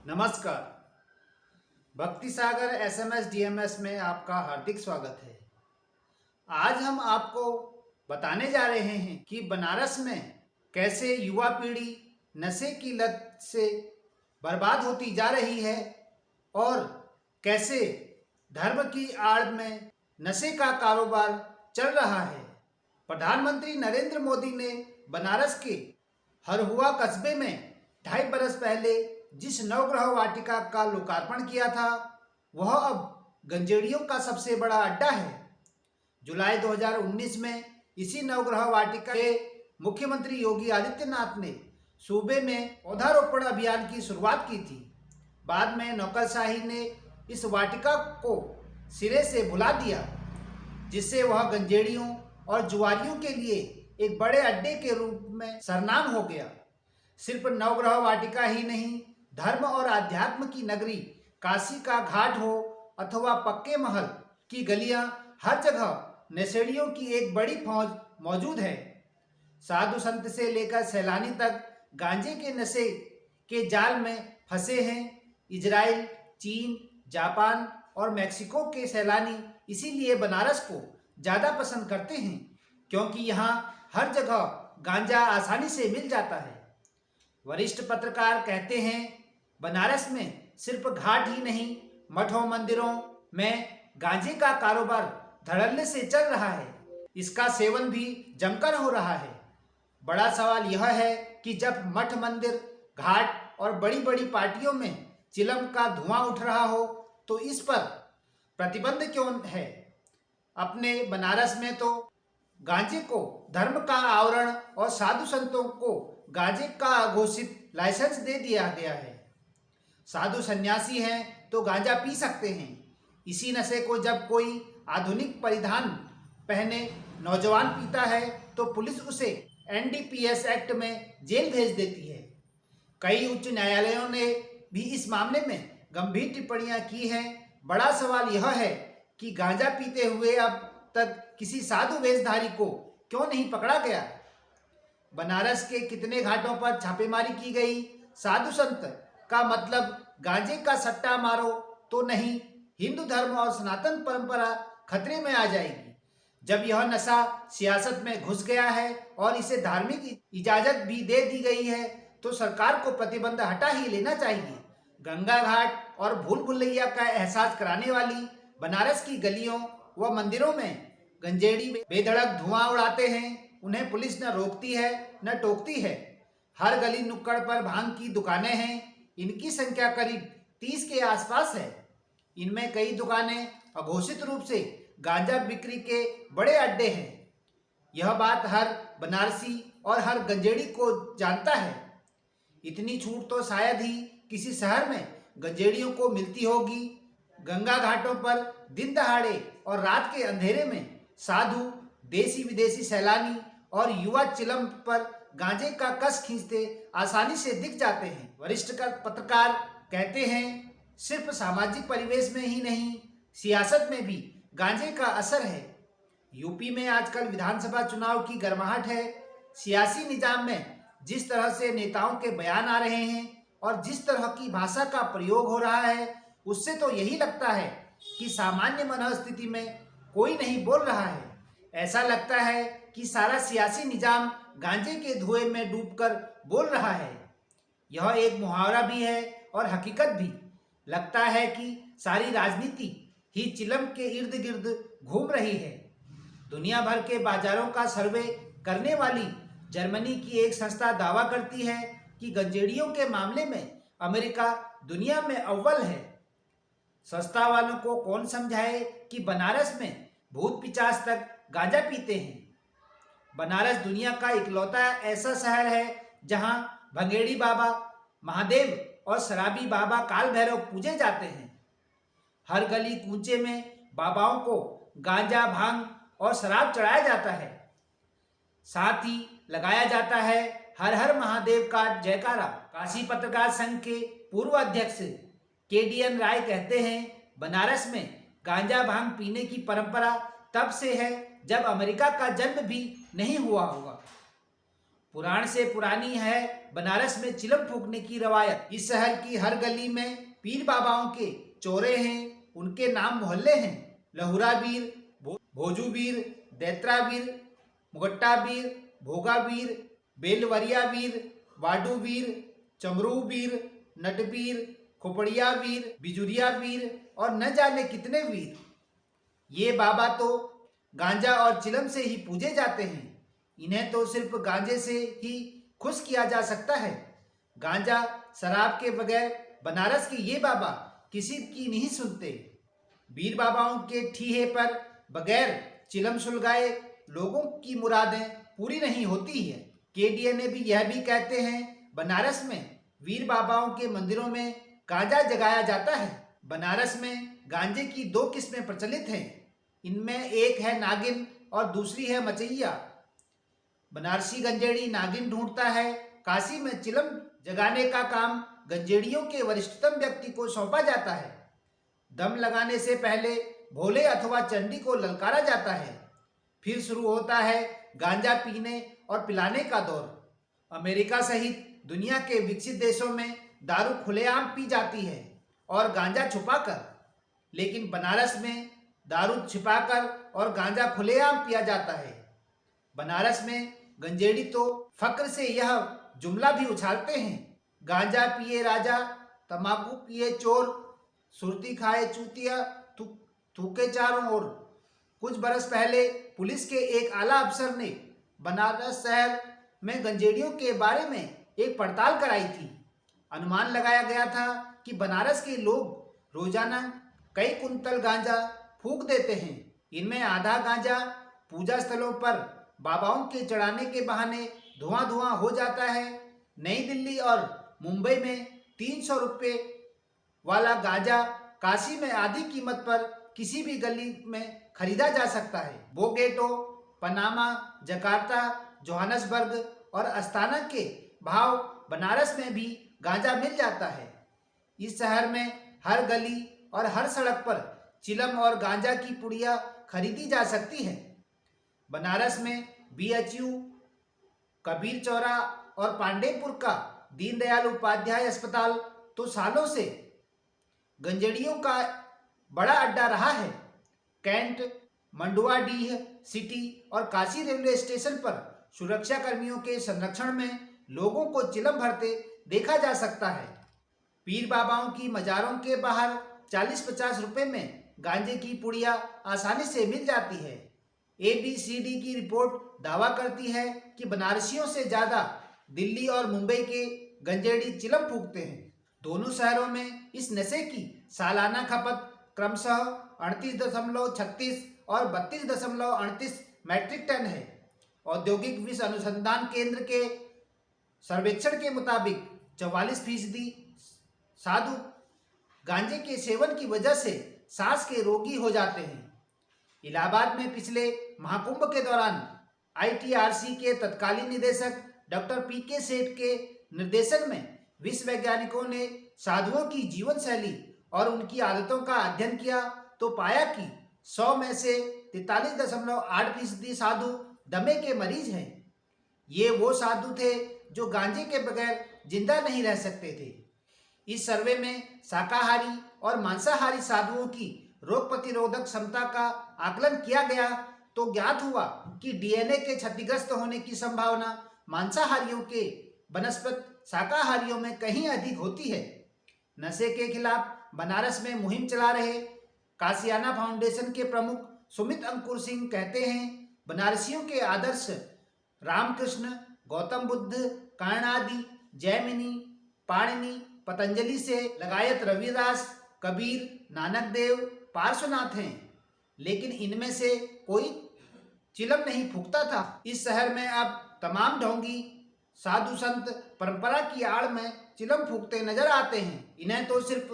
नमस्कार। भक्ति सागर SMS DMs में आपका हार्दिक स्वागत है। आज हम आपको बताने जा रहे हैं कि बनारस में कैसे युवा पीढ़ी नशे की लत से बर्बाद होती जा रही है और कैसे धर्म की आड़ में नशे का कारोबार चल रहा है। प्रधानमंत्री नरेंद्र मोदी ने बनारस के हरहुआ कस्बे में 2.5 बरस पहले जिस नवग्रह वाटिका का लोकार्पण किया था वह अब गंजेड़ियों का सबसे बड़ा अड्डा है। जुलाई 2019 में इसी नवग्रह वाटिका के मुख्यमंत्री योगी आदित्यनाथ ने सूबे में पौधारोपण अभियान की शुरुआत की थी। बाद में नौकरशाही ने इस वाटिका को सिरे से भुला दिया, जिससे वह गंजेड़ियों और जुआरियों के लिए एक बड़े अड्डे के रूप में सरनाम हो गया। सिर्फ नवग्रह वाटिका ही नहीं, धर्म और आध्यात्म की नगरी काशी का घाट हो अथवा पक्के महल की गलियां, हर जगह नशेड़ियों की एक बड़ी फौज मौजूद है। साधु संत से लेकर सैलानी तक गांजे के नशे के जाल में फंसे हैं। इजराइल, चीन, जापान और मैक्सिको के सैलानी इसीलिए बनारस को ज़्यादा पसंद करते हैं, क्योंकि यहाँ हर जगह गांजा आसानी से मिल जाता है। वरिष्ठ पत्रकार कहते हैं, बनारस में सिर्फ घाट ही नहीं, मठों मंदिरों में गांजे का कारोबार धड़ल्ले से चल रहा है। इसका सेवन भी जमकर हो रहा है। बड़ा सवाल यह है कि जब मठ मंदिर, घाट और बड़ी बड़ी पार्टियों में चिलम का धुआं उठ रहा हो तो इस पर प्रतिबंध क्यों है। अपने बनारस में तो गांजे को धर्म का आवरण और साधु संतों को गांजे का अघोषित लाइसेंस दे दिया गया है। साधु सन्यासी हैं तो गांजा पी सकते हैं। इसी नशे को जब कोई आधुनिक परिधान पहने नौजवान पीता है तो पुलिस उसे एनडीपीएस एक्ट में जेल भेज देती है। कई उच्च न्यायालयों ने भी इस मामले में गंभीर टिप्पणियां की हैं। बड़ा सवाल यह है कि गांजा पीते हुए अब तक किसी साधु वेशधारी को क्यों नहीं पकड़ा गया। बनारस के कितने घाटों पर छापेमारी की गई। साधु संत का मतलब गांजे का सट्टा मारो तो नहीं, हिंदू धर्म और सनातन परंपरा खतरे में आ जाएगी। जब यह नशा सियासत में घुस गया है और इसे धार्मिक इजाजत भी दे दी गई है तो सरकार को प्रतिबंध हटा ही लेना चाहिए। गंगा घाट और भूल भुलैया का एहसास कराने वाली बनारस की गलियों व मंदिरों में गंजेड़ी बेधड़क धुआं उड़ाते हैं। उन्हें पुलिस न रोकती है न टोकती है। हर गली नुक्कड़ पर भांग की दुकानें हैं। इनकी संख्या करीब 30 के आसपास है। इनमें कई दुकानें अघोषित रूप से गांजा बिक्री के बड़े अड्डे हैं। यह बात हर बनारसी और हर गंजेड़ी को जानता है। इतनी छूट तो शायद ही किसी शहर में गंजेड़ियों को मिलती होगी। गंगा घाटों पर दिन दहाड़े और रात के अंधेरे में साधु, देसी विदेशी सैलानी और युवा चिलम पर गांजे का कस खींचते आसानी से दिख जाते हैं। वरिष्ठ पत्रकार कहते हैं, सिर्फ सामाजिक परिवेश में ही नहीं, सियासत में भी गांजे का असर है। यूपी में आजकल विधानसभा चुनाव की गर्माहट है। सियासी निजाम में जिस तरह से नेताओं के बयान आ रहे हैं और जिस तरह की भाषा का प्रयोग हो रहा है, उससे तो यही लगता है कि सामान्य मनोस्थिति में कोई नहीं बोल रहा है। ऐसा लगता है कि सारा सियासी निजाम गांजे के धुएं में डूबकर बोल रहा है। यह एक मुहावरा भी है और हकीकत भी। लगता है कि सारी राजनीति ही चिलम के इर्द गिर्द घूम रही है। दुनिया भर के बाजारों का सर्वे करने वाली जर्मनी की एक संस्था दावा करती है कि गंजेड़ियों के मामले में अमेरिका दुनिया में अव्वल है। संस्था वालों को कौन समझाए कि बनारस में भूत पिचास तक गांजा पीते हैं। बनारस दुनिया का इकलौता ऐसा शहर है जहां भंगेड़ी बाबा महादेव और शराबी बाबा काल भैरव पूजे जाते हैं। हर गली कूचे में बाबाओं को गांजा, भांग और शराब चढ़ाया जाता है। साथ ही लगाया जाता है हर हर महादेव का जयकारा। काशी पत्रकार संघ के पूर्व अध्यक्ष केडीएन राय कहते हैं, बनारस में गांजा भांग पीने की परंपरा तब से है जब अमेरिका का जन्म भी नहीं हुआ होगा। पुराण से पुरानी है बनारस में चिलम फूकने की रवायत। इस शहर की हर गली में पीर बाबाओं के चौरे हैं, उनके नाम मोहल्ले हैं। लहुरा बीर, भोजू बीर, दैत्रा बीर, मुगट्टा बीर, भोगा बीर, बेलवरिया बीर, वाडू बीर, चमरू बीर, नटबीर, खोपड़िया बीर, बिजुरिया बीर और न जाने कितने वीर। ये बाबा तो गांजा और चिलम से ही पूजे जाते हैं। इन्हें तो सिर्फ गांजे से ही खुश किया जा सकता है। गांजा शराब के बगैर बनारस के ये बाबा किसी की नहीं सुनते। बीर बाबाओं के ठीहे पर बगैर चिलम सुलगाए लोगों की मुरादें पूरी नहीं होती है। केडीए भी यह भी कहते हैं बनारस में वीर बाबाओं के मंदिरों में गांजा जगाया जाता है। बनारस में गांजे की दो किस्में प्रचलित हैं। इनमें एक है नागिन और दूसरी है मचैया। बनारसी गंजेड़ी नागिन ढूंढता है। काशी में चिलम जगाने का काम गंजेड़ियों के वरिष्ठतम व्यक्ति को सौंपा जाता है। दम लगाने से पहले भोले अथवा चंडी को ललकारा जाता है। फिर शुरू होता है गांजा पीने और पिलाने का दौर। अमेरिका सहित दुनिया के विकसित देशों में दारू खुलेआम पी जाती है और गांजा छुपाकर, लेकिन बनारस में दारू छिपाकर और गांजा खुलेआम पिया जाता है। बनारस में गंजेड़ी तो फक्र से यह जुमला भी उछालते हैं, गांजा पिए राजा, तंबाकू पिए चोर, सुरती खाए चूतिया, थूके चारों ओर। कुछ बरस पहले पुलिस के एक आला अफसर ने बनारस शहर में गंजेड़ियों के बारे में एक पड़ताल कराई थी। अनुमान लगाया गया था कि बनारस के लोग रोजाना कई कुंतल गांजा फूंक देते हैं। इनमें आधा गांजा पूजा स्थलों पर बाबाओं के चढ़ाने के बहाने धुआं धुआं हो जाता है। नई दिल्ली और मुंबई में 300 रुपये वाला गांजा काशी में आधी कीमत पर किसी भी गली में खरीदा जा सकता है। बोगेटो, पनामा, जकार्ता, जोहानसबर्ग और अस्ताना के भाव बनारस में भी गांजा मिल जाता है। इस शहर में हर गली और हर सड़क पर चिलम और गांजा की पुड़िया खरीदी जा सकती है। बनारस में बीएचयू, कबीर चौरा और पांडेपुर का दीनदयाल उपाध्याय अस्पताल तो सालों से गंजेड़ियों का बड़ा अड्डा रहा है। कैंट, मंडुआडीह सिटी और काशी रेलवे स्टेशन पर सुरक्षा कर्मियों के संरक्षण में लोगों को चिलम भरते देखा जा सकता है। पीर बाबाओं की मजारों के बाहर 40-50 रुपए में गांजे की पुड़िया आसानी से मिल जाती है। ABCD की रिपोर्ट दावा करती है कि बनारसियों से ज्यादा दिल्ली और मुंबई के गंजेड़ी चिलम फूकते हैं। दोनों शहरों में इस नशे की सालाना खपत क्रमशः 38.36 और 32.38 मैट्रिक टन है। औद्योगिक विष अनुसंधान केंद्र के सर्वेक्षण के मुताबिक 44% साधु गांजे के सेवन की वजह से सांस के रोगी हो जाते हैं। इलाहाबाद में पिछले महाकुंभ के दौरान ITRC के तत्कालीन निदेशक डॉक्टर PK सेठ के निर्देशन में विश्व वैज्ञानिकों ने साधुओं की जीवन शैली और उनकी आदतों का अध्ययन किया तो पाया कि 100 में से 43.8% साधु दमे के मरीज हैं। ये वो साधु थे जो गांजे के बगैर जिंदा नहीं रह सकते थे। इस सर्वे में शाकाहारी और मांसाहारी साधुओं की रोग प्रतिरोधक क्षमता का आकलन किया गया तो ज्ञात हुआ कि DNA के क्षतिग्रस्त होने की संभावना मांसाहारियों के बनस्पत शाकाहारियों में कहीं अधिक होती है। नशे के खिलाफ बनारस में मुहिम चला रहे काशियाना फाउंडेशन के प्रमुख सुमित अंकुर सिंह कहते हैं, बनारसियों के आदर्श रामकृष्ण, गौतम बुद्ध, कर्णादि, जैमिनी, पाणिनि, पतंजलि से लगायत रविदास, कबीर, नानक देव, पार्श्वनाथ हैं, लेकिन इनमें से कोई चिलम नहीं फूकता था। इस शहर में अब तमाम ढोंगी साधु संत परंपरा की आड़ में चिलम फूकते नजर आते हैं। इन्हें तो सिर्फ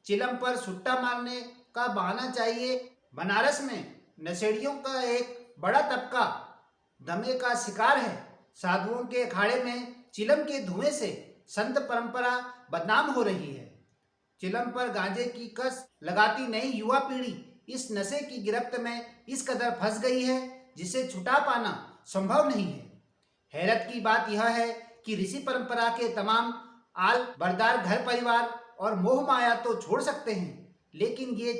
चिलम पर सुट्टा मारने का बहाना चाहिए। बनारस में नशेड़ियों का एक बड़ा तबका दमे का शिकार है। साधुओं के अखाड़े में चिलम के धुएं से संत परंपरा बदनाम हो रही है। चिलम पर गांजे की कस लगाती नई युवा पीढ़ी इस नशे की गिरफ्त में इस कदर फंस गई है जिसे छुटा पाना संभव नहीं है। हैरत की बात यह है कि ऋषि परंपरा के तमाम आल बरदार घर परिवार और मोह माया तो छोड़ सकते हैं, लेकिन ये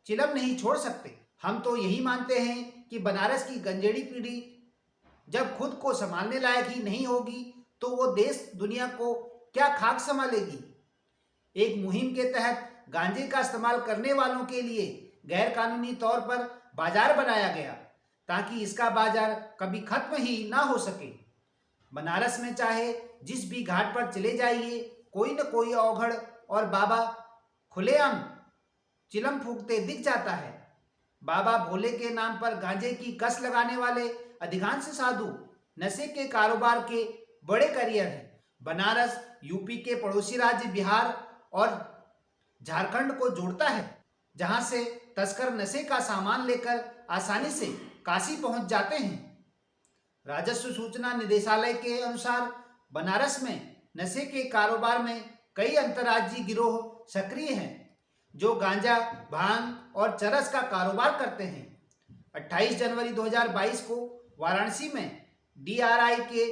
चिलम नहीं छोड़ सकते। हम तो यही मानते हैं कि बनारस की गंजेड़ी पीढ़ी जब खुद को संभालने लायक ही नहीं होगी तो वो देश दुनिया को क्या खाक संभालेगी। एक मुहिम के तहत गांजे का इस्तेमाल करने वालों के लिए गैर कानूनी तौर पर बाजार बनाया गया ताकि इसका बाजार कभी खत्म ही ना हो सके। बनारस में चाहे जिस भी घाट पर चले जाइए, कोई न कोई औघड़ और बाबा खुलेआम चिलम फूकते दिख जाता है। बाबा भोले के नाम पर गांजे की कस लगाने वाले अधिकांश साधु नशे के कारोबार के बड़े करियर हैं। बनारस यूपी के पड़ोसी राज्य बिहार और झारखंड को जोड़ता है, जहां से तस्कर नशे का सामान लेकर आसानी से काशी पहुंच जाते हैं। राजस्व सूचना निदेशालय के अनुसार बनारस में नशे के कारोबार में कई अंतर्राज्यीय गिरोह सक्रिय हैं जो गांजा, भांग और चरस का कारोबार करते हैं। 28 जनवरी 2022 को वाराणसी में DRI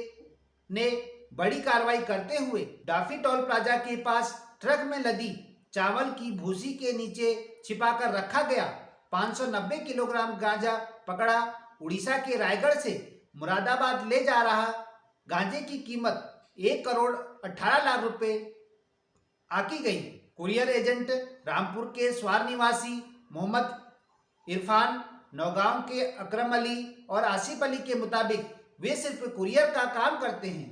ने बड़ी कार्रवाई करते हुए डाफी टोल प्लाजा के पास ट्रक में लदी चावल की भूसी के नीचे छिपाकर रखा गया 590 किलोग्राम गांजा पकड़ा। उड़ीसा के रायगढ़ से मुरादाबाद ले जा रहा गांजे की कीमत 1 करोड़ 18 लाख रुपए आकी गई। कुरियर एजेंट रामपुर के स्वार निवासी मोहम्मद इरफान, नौगांव के अकरम अली और आसिफ अली के मुताबिक वे सिर्फ कुरियर का काम करते हैं।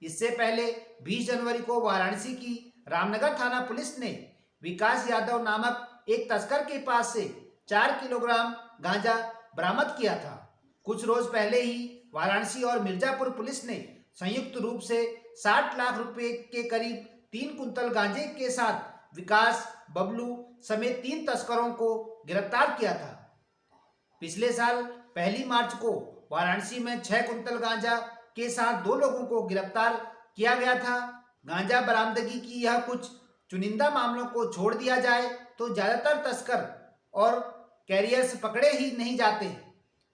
इससे पहले 20 जनवरी को वाराणसी की रामनगर थाना पुलिस ने विकास यादव नामक एक तस्कर के पास से 4 किलोग्राम गांजा बरामद किया था। कुछ रोज पहले ही वाराणसी और मिर्जापुर पुलिस ने संयुक्त रूप से 60 लाख रुपए के करीब 3 कुंतल गांजे के साथ विकास, बबलू समेत 3 तस्करों को गिरफ्तार किया था। पिछले साल 1 मार्च को वाराणसी में 6 कुंतल गांजा के साथ 2 लोगों को गिरफ्तार किया गया था। गांजा बरामदगी की यह कुछ चुनिंदा मामलों को छोड़ दिया जाए तो ज्यादातर तस्कर और कैरियर्स पकड़े ही नहीं जाते।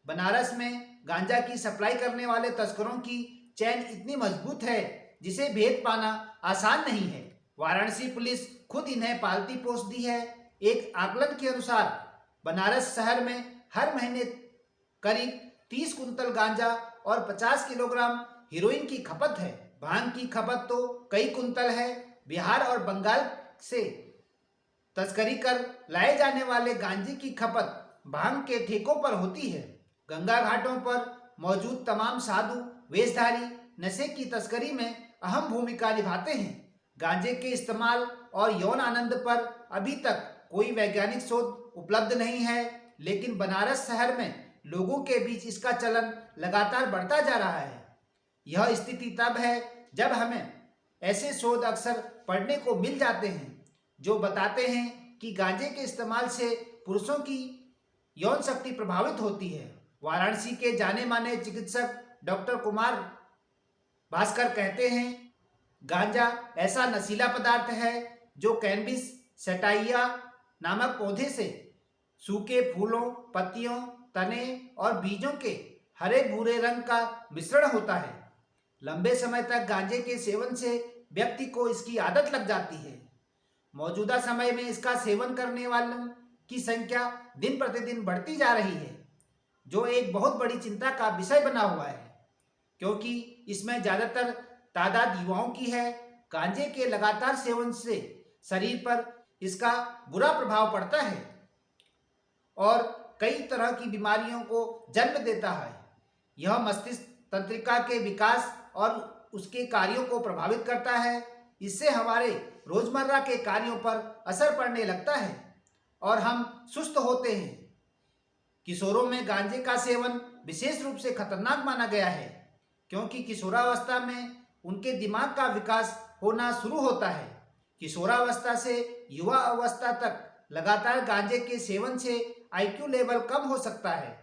बनारस में गांजा की सप्लाई करने वाले तस्करों की चैन इतनी मजबूत है जिसे भेद पाना आसान नहीं है। वाराणसी पुलिस खुद इन्हें पालती पोसती है। एक आकलन के अनुसार बनारस शहर में हर महीने करीब 30 कुंतल गांजा और 50 किलोग्राम हीरोइन की खपत है। भांग की खपत तो कई कुंतल है। बिहार और बंगाल से तस्करी कर लाए जाने वाले गांजे की खपत भांग के ठेकों पर होती है। गंगा घाटों पर मौजूद तमाम साधु वेशधारी नशे की तस्करी में अहम भूमिका निभाते हैं। गांजे के इस्तेमाल और यौन आनंद पर अभी तक कोई वैज्ञानिक शोध उपलब्ध नहीं है, लेकिन बनारस शहर में लोगों के बीच इसका चलन लगातार बढ़ता जा रहा है। यह स्थिति तब है जब हमें ऐसे शोध अक्सर पढ़ने को मिल जाते हैं जो बताते हैं कि गांजे के इस्तेमाल से पुरुषों की यौन शक्ति प्रभावित होती है। वाराणसी के जाने माने चिकित्सक डॉक्टर कुमार भास्कर कहते हैं, गांजा ऐसा नशीला पदार्थ है जो कैनबिस सैटाइया नामक पौधे से सूखे फूलों, पत्तियों, तने और बीजों के हरे भूरे रंग का मिश्रण होता है। लंबे समय तक गांजे के सेवन से व्यक्ति को इसकी आदत लग जाती है। मौजूदा समय में इसका सेवन करने वालों की संख्या दिन प्रतिदिन बढ़ती जा रही है, जो एक बहुत बड़ी चिंता का विषय बना हुआ है, क्योंकि इसमें ज्यादातर तादाद युवाओं की है। गांजे के लगातार सेवन से शरीर पर इसका बुरा प्रभाव पड़ता है और कई तरह की बीमारियों को जन्म देता है। यह मस्तिष्क तंत्रिका के विकास और उसके कार्यों को प्रभावित करता है। इससे हमारे रोजमर्रा के कार्यों पर असर पड़ने लगता है और हम सुस्त होते हैं। किशोरों में गांजे का सेवन विशेष रूप से खतरनाक माना गया है, क्योंकि किशोरावस्था में उनके दिमाग का विकास होना शुरू होता है। किशोरावस्था से युवा अवस्था तक लगातार गांजे के सेवन से IQ लेवल कम हो सकता है।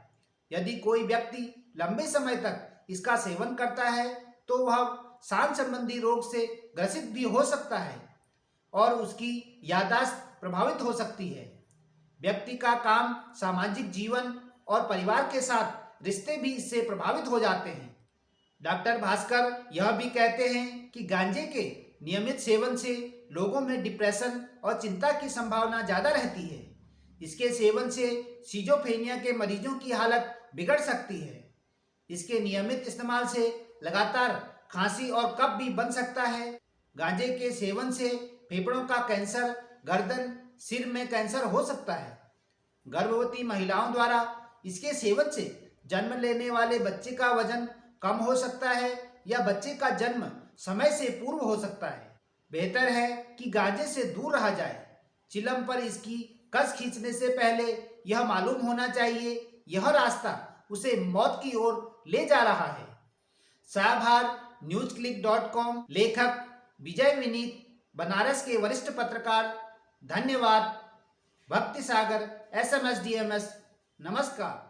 यदि कोई व्यक्ति लंबे समय तक इसका सेवन करता है तो वह सांस संबंधी रोग से ग्रसित भी हो सकता है और उसकी याददाश्त प्रभावित हो सकती है। व्यक्ति का काम, सामाजिक जीवन और परिवार के साथ रिश्ते भी इससे प्रभावित हो जाते हैं। डॉक्टर भास्कर यह भी कहते हैं कि गांजे के नियमित सेवन से लोगों में डिप्रेशन और चिंता की संभावना ज़्यादा रहती है। इसके सेवन से सिजोफ्रेनिया के मरीजों की हालत बिगड़ सकती है। इसके नियमित इस्तेमाल से लगातार खांसी और कफ भी बन सकता है। गांजे के सेवन से फेफड़ों का कैंसर, गर्दन, सिर में कैंसर हो सकता है। गर्भवती महिलाओं द्वारा इसके सेवन से जन्म लेने वाले बच्चे का वजन कम हो सकता है या बच्चे का जन्म समय से पूर्व हो सकता है। बेहतर है कि गांजे से दूर रहा जाए। चिलम पर इसकी कस खींचने से पहले यह मालूम होना चाहिए यह रास्ता उसे मौत की ओर ले जा रहा है। साभार newsclick.com लेखक विजय विनीत, बनारस के वरिष्ठ पत्रकार। धन्यवाद। भक्ति सागर SMS DMS। नमस्कार।